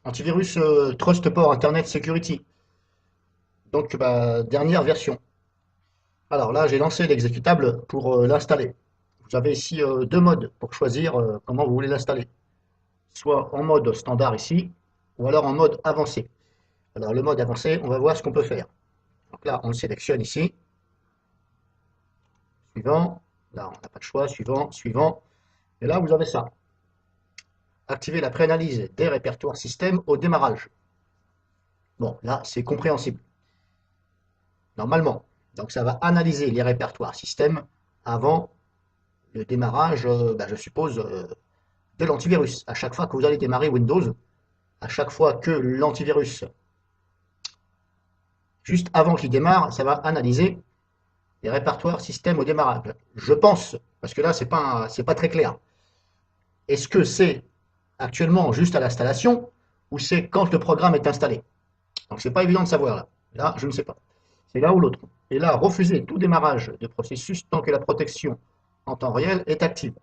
Antivirus TrustPort Internet Security. Donc, dernière version. Alors là, j'ai lancé l'exécutable pour l'installer. Vous avez ici deux modes pour choisir comment vous voulez l'installer. Soit en mode standard ici, ou alors en mode avancé. Alors le mode avancé, on va voir ce qu'on peut faire. Donc là, on le sélectionne ici. Suivant. Là, on n'a pas de choix. Suivant, suivant. Et là, vous avez ça. Activer la préanalyse des répertoires système au démarrage. Bon, là, c'est compréhensible. Normalement. Donc ça va analyser les répertoires système avant le démarrage, je suppose, de l'antivirus. À chaque fois que vous allez démarrer Windows, à chaque fois que l'antivirus, juste avant qu'il démarre, ça va analyser les répertoires système au démarrage. Je pense, parce que là, c'est pas très clair. Est-ce que c'est actuellement juste à l'installation ou c'est quand le programme est installé? Donc c'est pas évident de savoir là. Là, je ne sais pas. C'est là ou l'autre. Et là, refuser tout démarrage de processus tant que la protection en temps réel est active.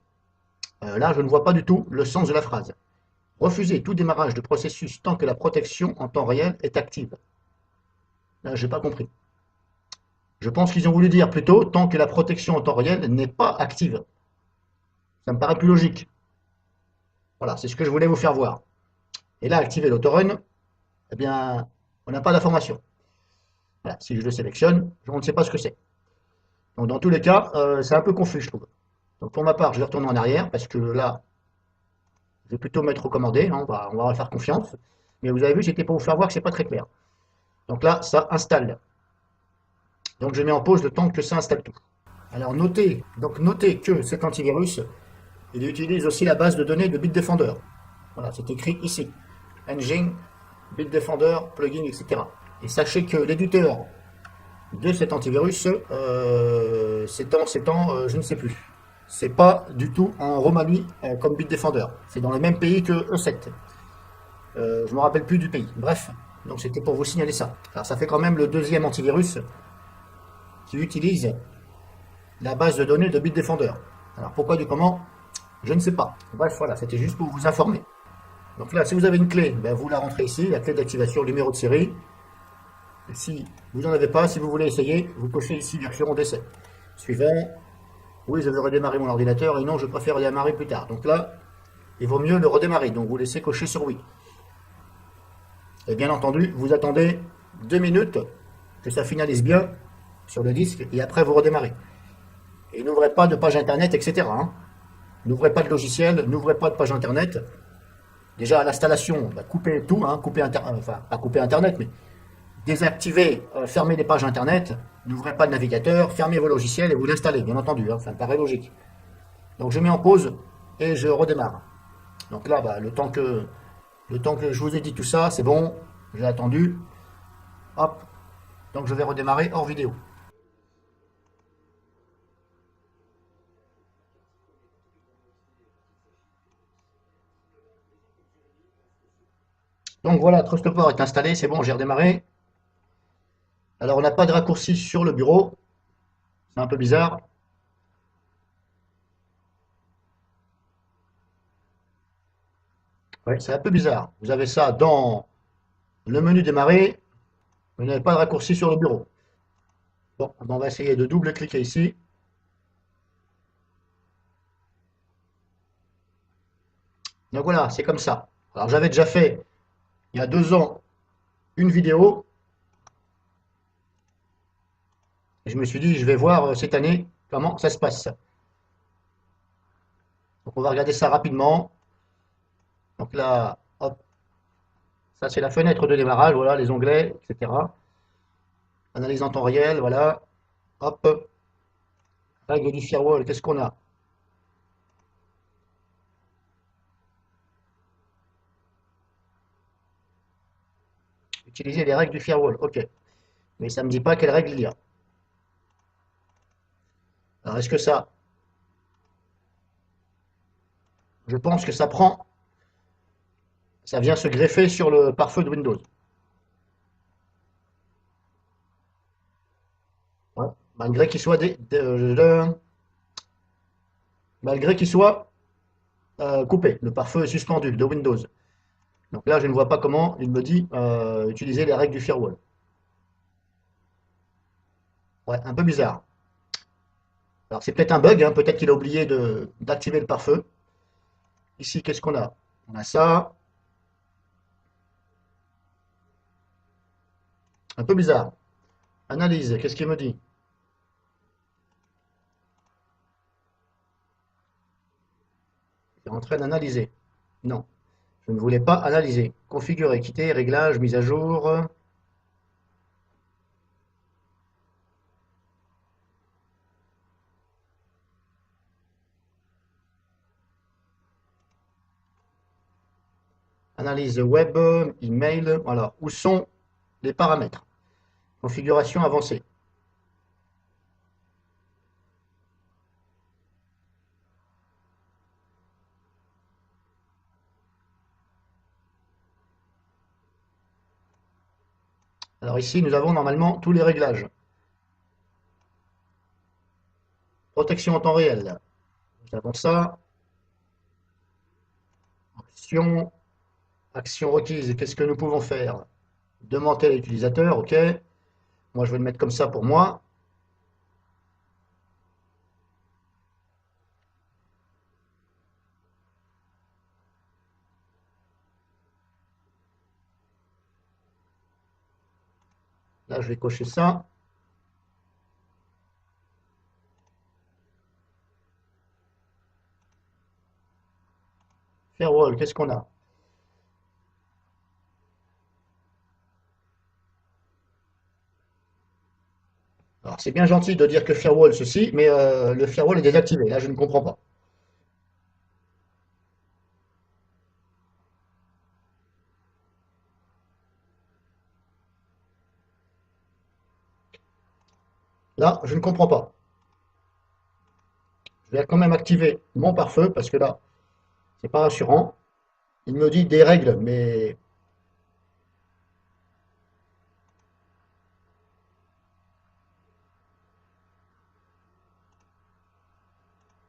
Là, je ne vois pas du tout le sens de la phrase. Refuser tout démarrage de processus tant que la protection en temps réel est active. Là, j'ai pas compris. Je pense qu'ils ont voulu dire plutôt tant que la protection en temps réel n'est pas active. Ça me paraît plus logique. Voilà, c'est ce que je voulais vous faire voir. Et là, activer l'autorun, eh bien, on n'a pas d'information. Voilà, si je le sélectionne, on ne sait pas ce que c'est. Donc, dans tous les cas, c'est un peu confus, je trouve. Donc, pour ma part, je vais retourner en arrière parce que là, je vais plutôt mettre recommandé. Hein, on va faire confiance. Mais vous avez vu, c'était pour vous faire voir que c'est pas très clair. Donc là, ça installe. Donc, je mets en pause le temps que ça installe tout. Alors, notez que cet antivirus, il utilise aussi la base de données de Bitdefender. Voilà, c'est écrit ici. Engine, Bitdefender, plugin, etc. Et sachez que l'éditeur de cet antivirus, je ne sais plus. C'est pas du tout en Roumanie comme Bitdefender. C'est dans le même pays que E7. Je me rappelle plus du pays. Bref, donc c'était pour vous signaler ça. Alors ça fait quand même le deuxième antivirus qui utilise la base de données de Bitdefender. Alors pourquoi du comment, je ne sais pas. Bref, voilà, c'était juste pour vous informer. Donc là, si vous avez une clé, vous la rentrez ici, la clé d'activation, le numéro de série. Et si vous n'en avez pas, si vous voulez essayer, vous cochez ici version d'essai. Suivant, oui, je veux redémarrer mon ordinateur et non, je préfère redémarrer plus tard. Donc là, il vaut mieux le redémarrer. Donc vous laissez cocher sur oui. Et bien entendu, vous attendez 2 minutes que ça finalise bien sur le disque et après vous redémarrez. Et n'ouvrez pas de page internet, etc. Hein. N'ouvrez pas de logiciel, n'ouvrez pas de page internet. Déjà à l'installation, coupez tout, hein, enfin pas couper internet, mais désactivez, fermez les pages internet, n'ouvrez pas de navigateur, fermez vos logiciels et vous l'installez, bien entendu, hein, ça me paraît logique. Donc je mets en pause et je redémarre. Donc là, le temps que je vous ai dit tout ça, c'est bon, j'ai attendu. Hop, donc je vais redémarrer hors vidéo. Donc voilà, TrustPort est installé, c'est bon, j'ai redémarré. Alors on n'a pas de raccourci sur le bureau, c'est un peu bizarre. Ouais, c'est un peu bizarre. Vous avez ça dans le menu démarrer, vous n'avez pas de raccourci sur le bureau. Bon, on va essayer de double-cliquer ici. Donc voilà, c'est comme ça. Alors j'avais déjà fait, il y a 2 ans, une vidéo. Et je me suis dit, je vais voir cette année comment ça se passe. Donc on va regarder ça rapidement. Donc là, hop, ça c'est la fenêtre de démarrage, voilà, les onglets, etc. Analyse en temps réel, voilà. Hop, règle du firewall, qu'est-ce qu'on a? Utiliser les règles du firewall, ok. Mais ça ne me dit pas quelles règles il y a. Alors est-ce que ça, je pense que ça prend, ça vient se greffer sur le pare-feu de Windows. Ouais. Malgré qu'il soit malgré qu'il soit coupé, le pare-feu est suspendu de Windows. Donc là, je ne vois pas comment il me dit utiliser les règles du firewall. Ouais, un peu bizarre. Alors c'est peut-être un bug, hein, peut-être qu'il a oublié d'activer le pare-feu. Ici, qu'est-ce qu'on a? On a ça, un peu bizarre. Analyse, qu'est-ce qu'il me dit? Il est en train d'analyser. Non, je ne voulais pas analyser. Configurer, quitter, réglage, mise à jour. Analyse web, email. Voilà, où sont les paramètres? Configuration avancée. Alors ici, nous avons normalement tous les réglages. Protection en temps réel. Nous avons ça. Action, action requise. Qu'est-ce que nous pouvons faire? Demander l'utilisateur, ok. Moi, je vais le mettre comme ça pour moi. Là, je vais cocher ça. Firewall, qu'est-ce qu'on a? Alors, c'est bien gentil de dire que firewall ceci, mais le firewall est désactivé. Là, je ne comprends pas. Là, je ne comprends pas. Je vais quand même activer mon pare-feu parce que là, c'est pas rassurant. Il me dit des règles, mais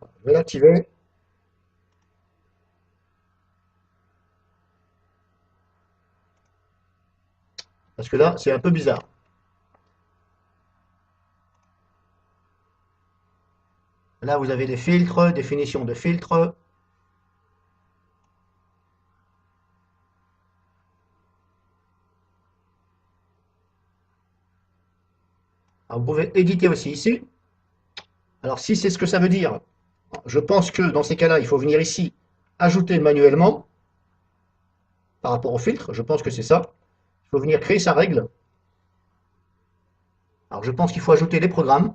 je vais l'activer parce que là, c'est un peu bizarre. Là, vous avez des filtres, définition de filtres. Alors, vous pouvez éditer aussi ici. Alors, si c'est ce que ça veut dire, je pense que dans ces cas-là, il faut venir ici, ajouter manuellement par rapport au filtre. Je pense que c'est ça. Il faut venir créer sa règle. Alors, je pense qu'il faut ajouter les programmes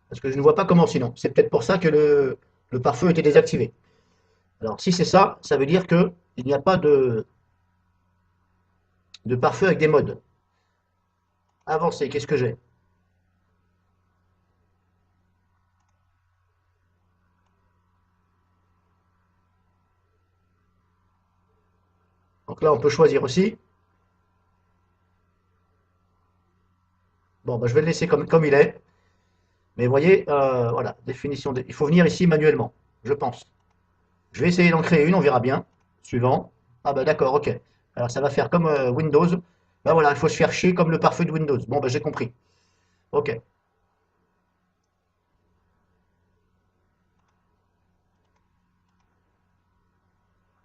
parce que je ne vois pas comment sinon. C'est peut-être pour ça que le pare-feu était désactivé. Alors, si c'est ça, ça veut dire qu'il n'y a pas de pare-feu avec des modes. Avancé, qu'est-ce que j'ai? Donc là, on peut choisir aussi. Bon, bah, je vais le laisser comme il est. Mais vous voyez, voilà, définition. Il faut venir ici manuellement, je pense. Je vais essayer d'en créer une, on verra bien. Suivant. Ah bah d'accord, ok. Alors ça va faire comme Windows. Bah voilà, il faut se faire chier comme le pare-feu de Windows. Bon, bah j'ai compris. Ok.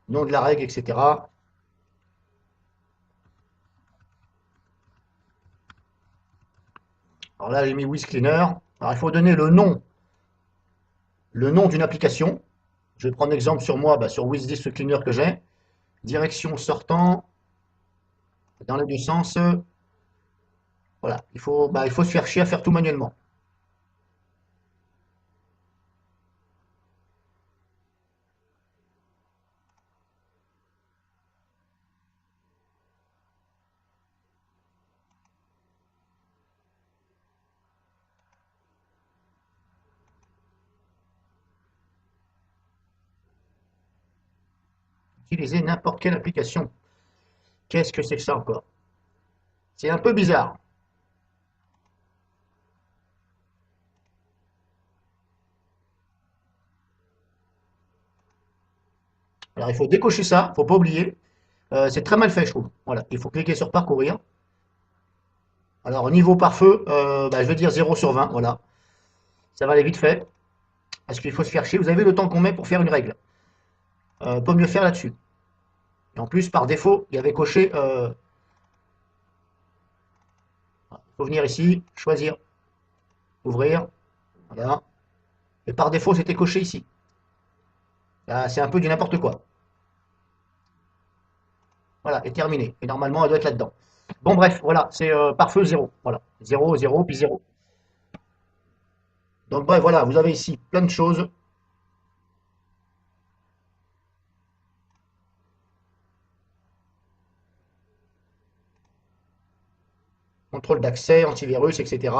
Nom de la règle, etc. Alors là, j'ai mis WizCleaner. Alors il faut donner le nom d'une application. Je vais prendre exemple sur moi, bah, sur WizDisk Cleaner que j'ai. Direction sortant, dans les deux sens. Voilà, il faut se faire chier à faire tout manuellement. Utiliser n'importe quelle application. Qu'est-ce que c'est que ça encore? C'est un peu bizarre. Alors il faut décocher ça, il ne faut pas oublier. C'est très mal fait, je trouve. Voilà, il faut cliquer sur parcourir. Alors au niveau pare-feu, bah, je vais dire 0 sur 20, voilà. Ça va aller vite fait, parce qu'il faut se faire chier. Vous avez vu le temps qu'on met pour faire une règle. Peut mieux faire là-dessus. Et en plus, par défaut, il y avait coché. Il faut venir ici, choisir, ouvrir. Voilà. Et par défaut, c'était coché ici. Là, c'est un peu du n'importe quoi. Voilà, et terminé. Et normalement, elle doit être là-dedans. Bon, bref, voilà, c'est pare-feu 0. Voilà, 0, 0, puis 0. Donc, bref, voilà, vous avez ici plein de choses. Contrôle d'accès, antivirus, etc.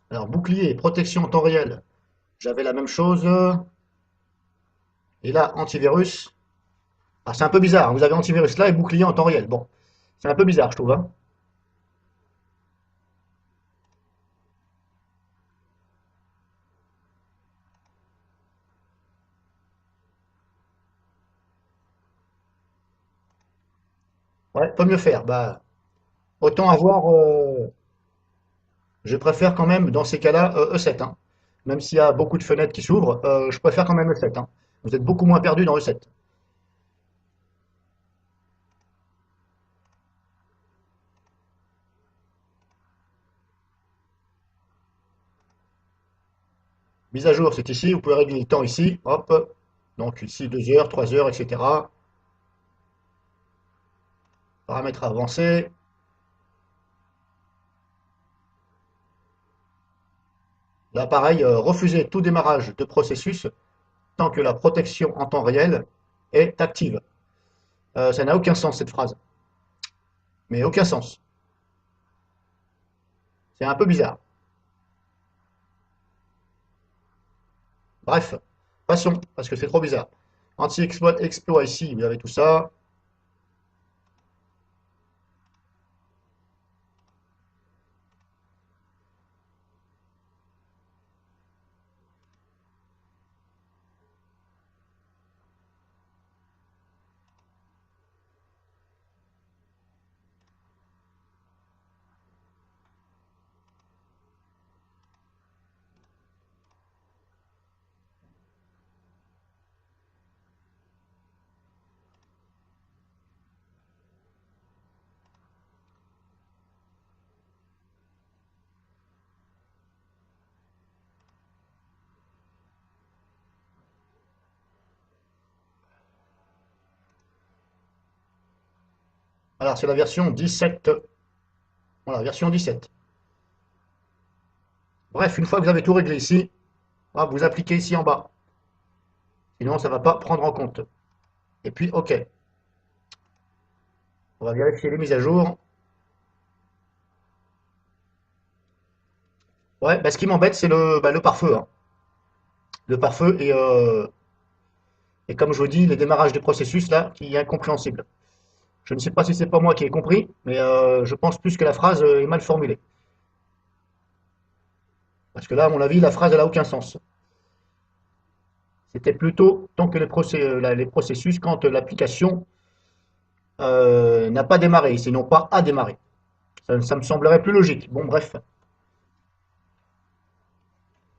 Alors, bouclier, protection en temps réel. J'avais la même chose. Et là, antivirus. Ah, c'est un peu bizarre. Vous avez antivirus là et bouclier en temps réel. Bon, c'est un peu bizarre, je trouve, hein. Ouais, peut mieux faire. Bah, autant avoir. Je préfère quand même, dans ces cas-là, E7, hein. Même s'il y a beaucoup de fenêtres qui s'ouvrent, je préfère quand même E7, hein. Vous êtes beaucoup moins perdu dans E7. Mise à jour, c'est ici. Vous pouvez régler le temps ici. Hop. Donc ici, 2 heures, 3 heures, etc. Paramètres avancés. Là, pareil, refuser tout démarrage de processus tant que la protection en temps réel est active. Ça n'a aucun sens, cette phrase. Mais aucun sens. C'est un peu bizarre. Bref, passons, parce que c'est trop bizarre. Anti-exploit exploit ici, vous avez tout ça. Alors, c'est la version 17. Voilà, version 17. Bref, une fois que vous avez tout réglé ici, hop, vous appliquez ici en bas. Sinon, ça ne va pas prendre en compte. Et puis, OK. On va vérifier les mises à jour. Ouais, bah, ce qui m'embête, c'est le pare-feu, hein. Le pare-feu et comme je vous dis, les démarrages des processus, là, qui est incompréhensible. Je ne sais pas si c'est pas moi qui ai compris, mais je pense plus que la phrase est mal formulée. Parce que là, à mon avis, la phrase, elle n'a aucun sens. C'était plutôt tant que les processus, quand l'application n'a pas démarré, sinon pas à démarrer. Ça me semblerait plus logique. Bon, bref.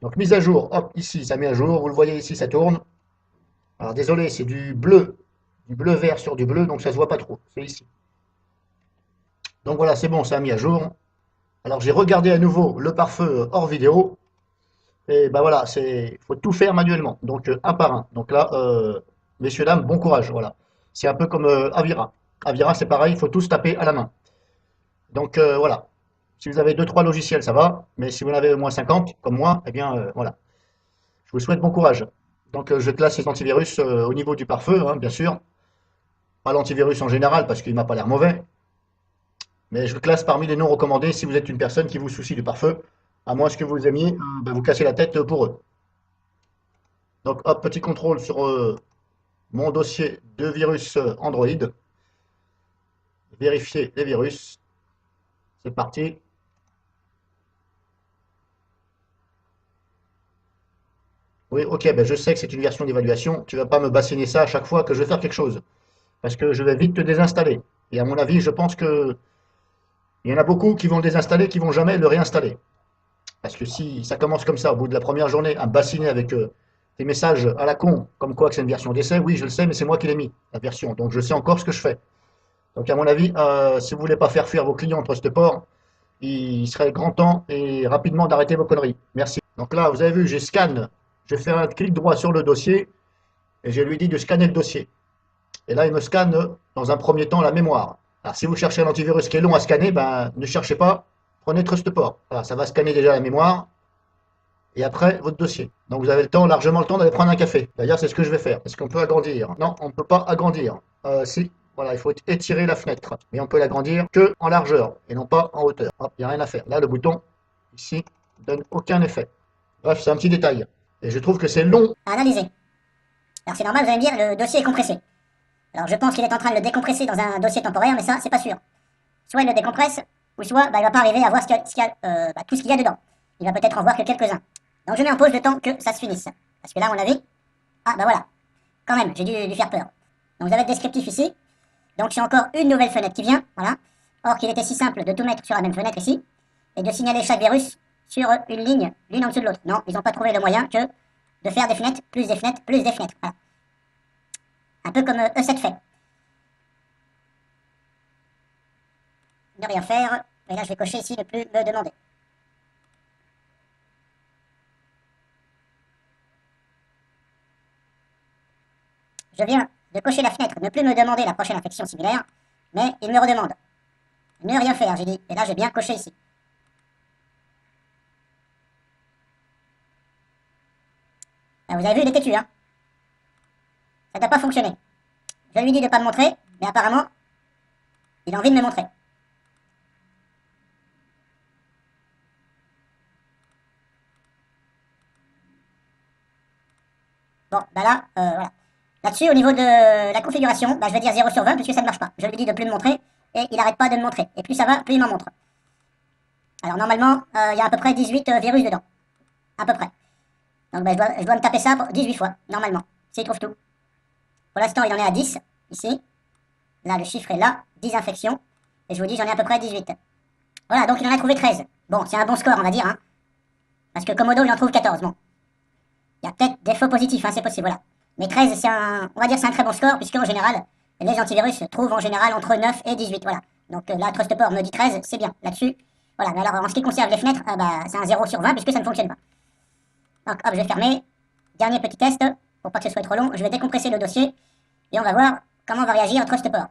Donc, mise à jour, hop, ici, ça met à jour. Vous le voyez ici, ça tourne. Alors, désolé, c'est du bleu vert sur du bleu, donc ça se voit pas trop. C'est ici. Donc voilà, c'est bon, ça a mis à jour. Alors, j'ai regardé à nouveau le pare-feu hors vidéo. Et ben voilà, il faut tout faire manuellement, donc un par un. Donc là, messieurs, dames, bon courage, voilà. C'est un peu comme Avira. Avira, c'est pareil, il faut tous taper à la main. Donc voilà. Si vous avez deux trois logiciels, ça va, mais si vous en avez au moins 50, comme moi, eh bien voilà. Je vous souhaite bon courage. Donc je classe les antivirus au niveau du pare-feu, hein, bien sûr. Pas l'antivirus en général, parce qu'il m'a pas l'air mauvais, mais je le classe parmi les non recommandés si vous êtes une personne qui vous soucie du pare-feu, à moins que vous aimiez vous casser la tête pour eux. Donc hop, petit contrôle sur mon dossier de virus Android. vérifier les virus. C'est parti. Oui, ok, ben je sais que c'est une version d'évaluation. Tu vas pas me bassiner ça à chaque fois que je vais faire quelque chose. Parce que je vais vite te désinstaller. Et à mon avis, je pense que il y en a beaucoup qui vont le désinstaller, qui vont jamais le réinstaller. Parce que si ça commence comme ça, au bout de la première journée, à me bassiner avec des messages à la con, comme quoi que c'est une version d'essai, oui, je le sais, mais c'est moi qui l'ai mis, la version. Donc je sais encore ce que je fais. Donc à mon avis, si vous voulez pas faire fuir vos clients entre ce port, il serait grand temps et rapidement d'arrêter vos conneries. Merci. Donc là, vous avez vu, j'ai scan, je fais un clic droit sur le dossier et je lui dis de scanner le dossier. Et là, il me scanne dans un premier temps la mémoire. Alors si vous cherchez un antivirus qui est long à scanner, ben, ne cherchez pas, prenez TrustPort. Voilà, ça va scanner déjà la mémoire et après votre dossier. Donc vous avez le temps, largement le temps d'aller prendre un café. D'ailleurs, c'est ce que je vais faire. Est-ce qu'on peut agrandir? Non, on ne peut pas agrandir. Si, voilà, il faut étirer la fenêtre. Mais on peut l'agrandir que en largeur et non pas en hauteur. Hop, il n'y a rien à faire. Là, le bouton, ici, ne donne aucun effet. Bref, c'est un petit détail. Et je trouve que c'est long à analyser. Alors c'est normal, vous allez me dire, le dossier est compressé. Alors je pense qu'il est en train de le décompresser dans un dossier temporaire, mais ça, c'est pas sûr. Soit il le décompresse, ou soit bah, il va pas arriver à voir tout ce qu'il y a dedans. Il va peut-être en voir que quelques-uns. Donc je mets en pause le temps que ça se finisse. Parce que là, à mon avis, ah bah voilà, quand même, j'ai dû faire peur. Donc vous avez le descriptif ici. Donc j'ai encore une nouvelle fenêtre qui vient, voilà. Or qu'il était si simple de tout mettre sur la même fenêtre ici, et de signaler chaque virus sur une ligne, l'une en dessous de l'autre. Non, ils n'ont pas trouvé le moyen que de faire des fenêtres, plus des fenêtres, plus des fenêtres. Voilà. Un peu comme E7 fait. Ne rien faire. Et là, je vais cocher ici ne plus me demander. Je viens de cocher la fenêtre, ne plus me demander la prochaine infection similaire, mais il me redemande. Ne rien faire, j'ai dit. Et là, j'ai bien coché ici. Là, vous avez vu, il est têtu, hein. Ça n'a pas fonctionné. Je lui dis de ne pas me montrer, mais apparemment, il a envie de me montrer. Bon, bah là, voilà. Là-dessus, au niveau de la configuration, bah, je vais dire 0 sur 20 puisque ça ne marche pas. Je lui dis de plus me montrer et il n'arrête pas de me montrer. Et plus ça va, plus il m'en montre. Alors normalement, il y a à peu près 18 virus dedans. À peu près. Donc bah, je dois me taper ça 18 fois, normalement. S'il trouve tout. Pour l'instant, il en est à 10, ici. Là, le chiffre est là, 10 infections. Et je vous dis, j'en ai à peu près 18. Voilà, donc il en a trouvé 13. Bon, c'est un bon score, on va dire. Hein, parce que Komodo, il en trouve 14. Bon. Il y a peut-être des faux positifs, hein, c'est possible, voilà. Mais 13, on va dire c'est un très bon score, puisque en général, les antivirus trouvent en général entre 9 et 18, voilà. Donc là, TrustPort me dit 13, c'est bien, là-dessus. Voilà, mais alors en ce qui concerne les fenêtres, bah, c'est un 0 sur 20, puisque ça ne fonctionne pas. Donc hop, je vais fermer. Dernier petit test, pour pas que ce soit trop long, je vais décompresser le dossier, et on va voir comment va réagir TrustPort.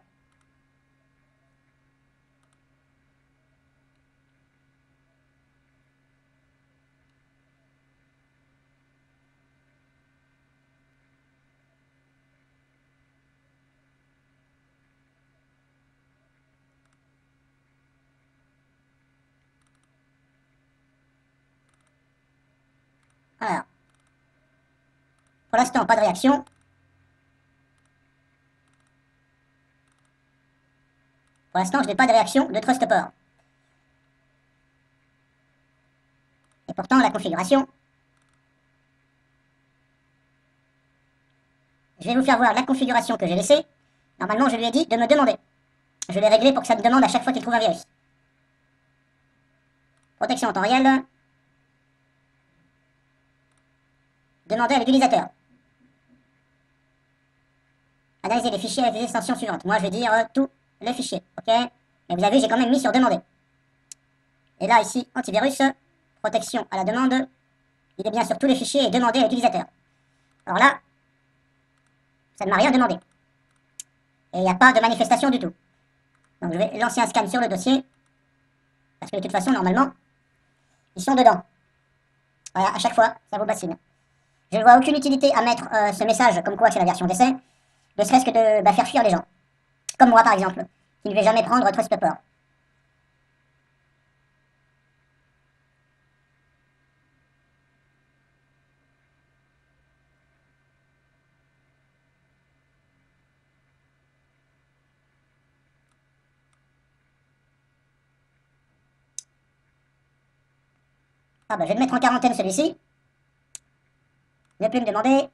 Alors, pour l'instant, pas de réaction. Pour l'instant, je n'ai pas de réaction de TrustPort. Et pourtant, la configuration, je vais vous faire voir la configuration que j'ai laissée. Normalement, je lui ai dit de me demander. Je l'ai réglé pour que ça me demande à chaque fois qu'il trouve un virus. Protection en temps réel. Demander à l'utilisateur. Analyser les fichiers avec les extensions suivantes. Moi, je vais dire tous les fichiers. Ok. Mais vous avez vu, j'ai quand même mis sur demander. Et là, ici, antivirus, protection à la demande. Il est bien sur tous les fichiers et demander à l'utilisateur. Alors là, ça ne m'a rien demandé. Et il n'y a pas de manifestation du tout. Donc je vais lancer un scan sur le dossier. Parce que de toute façon, normalement, ils sont dedans. Voilà, à chaque fois, ça vous bassine. Je ne vois aucune utilité à mettre ce message comme quoi c'est la version d'essai, ne serait-ce que de faire fuir les gens. Comme moi, par exemple, qui ne vais jamais prendre TrustPort. Ah bah je vais le mettre en quarantaine celui-ci. Ne plus me demander.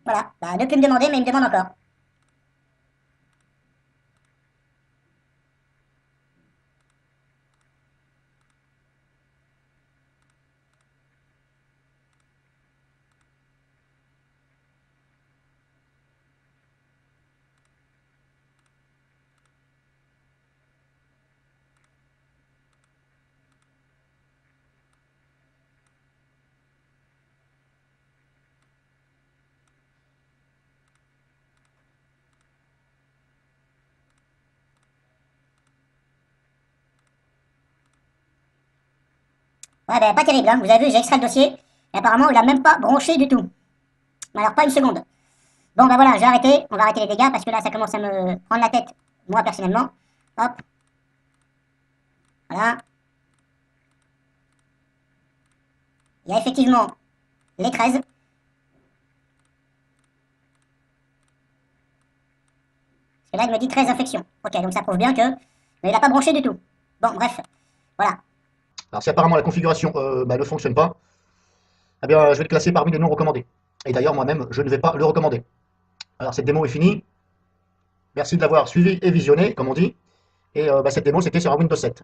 Voilà, bah, ne plus me demander, mais il me demande encore. Ouais, bah pas terrible, hein. Vous avez vu, j'ai extrait le dossier. Et apparemment, il a même pas bronché du tout. Alors, pas une seconde. Bon, bah voilà, je vais arrêter. On va arrêter les dégâts parce que là, ça commence à me prendre la tête, moi personnellement. Hop, voilà. Il y a effectivement les 13. Et là, il me dit 13 infections. Ok, donc ça prouve bien que... Mais il n'a pas bronché du tout. Bon, bref. Voilà. Alors si apparemment la configuration ne fonctionne pas, eh bien je vais le classer parmi les non recommandés. Et d'ailleurs moi-même je ne vais pas le recommander. Alors cette démo est finie. Merci de l'avoir suivi et visionné, comme on dit. Et cette démo c'était sur un Windows 7.